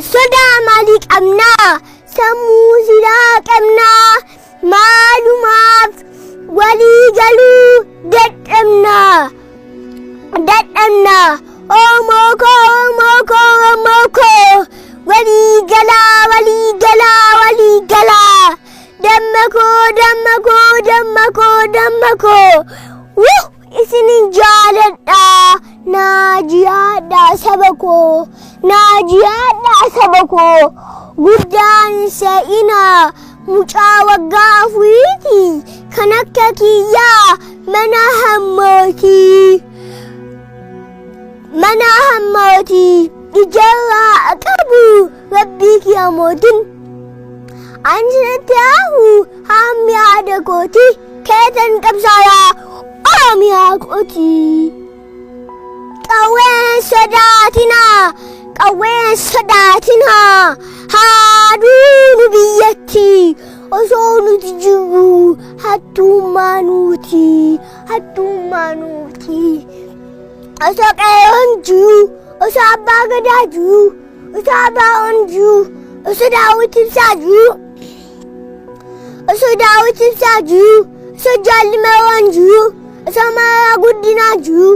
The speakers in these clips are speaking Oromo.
soda malik amna samu sirak amna malumat wali galu dadamna omoko wali gala dammako woo isinin jaaladha naajiyadha sabako guddaan se'ina mucaa waggaa afurii kan akka kiyyaa mana hammooti ijaarraa qabu rabbii kiyamootin anjirratti hafu hammi haadha kooti keetan qabsaayaa oromiyaa kooti qawween sodaatinaa haaduunu biyyatti osoo nuti jiru hattummaa nuti osoo qeerroon jiru osoo abbaa gadaa jiru osoo abbaa'oon jiru osoo daawwiti ibsaa jiru osoo jaallimeewwan jiru osoo maraa guddinaa jiru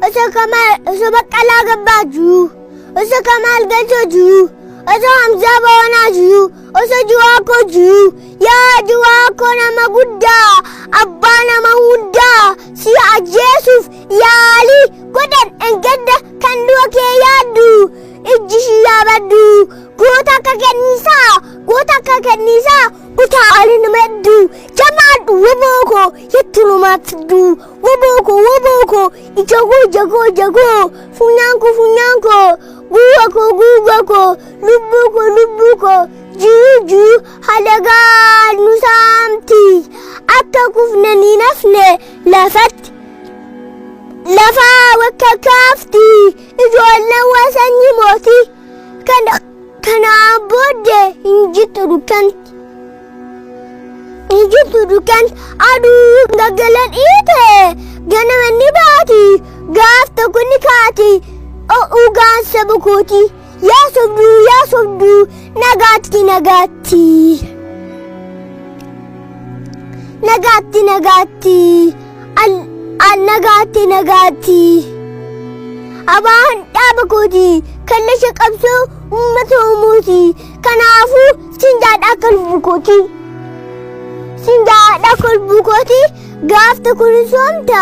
osoo baqqalaa gabbaa jiru osoo kamaal galchoo jiru osoo hamzaa bawanaa jiru osoo jawaakoo jiru yaa jawaakoo nama guddaa abbaa nama hundaa si ajjeesuuf yaalii godhan engadda kan du'a kee yaaddu ijji shi yaabaddu goota akka kenniisaa utaalii nama hedduu jamaadhu wobooko yettu numaatiddu wobooko ijagoo funyaanko guugako lubbuuko jiru halagaan nu saamti akka kufnanii nafne lafaa wakka kaafti ijoolleen wasanyii mootii kanaan booddee hin jirtu dukkanti aduu gaggalan dhiite ganama ni baati gaaf tokko ni kaati ugaan saba kooti yaa sobduu nagaatti abaan dhaaba kooti kallasha qabsoo uummata Oromooti kanaafuu sinjaadha akka lubbuu kooti gaaf tokko ni soomta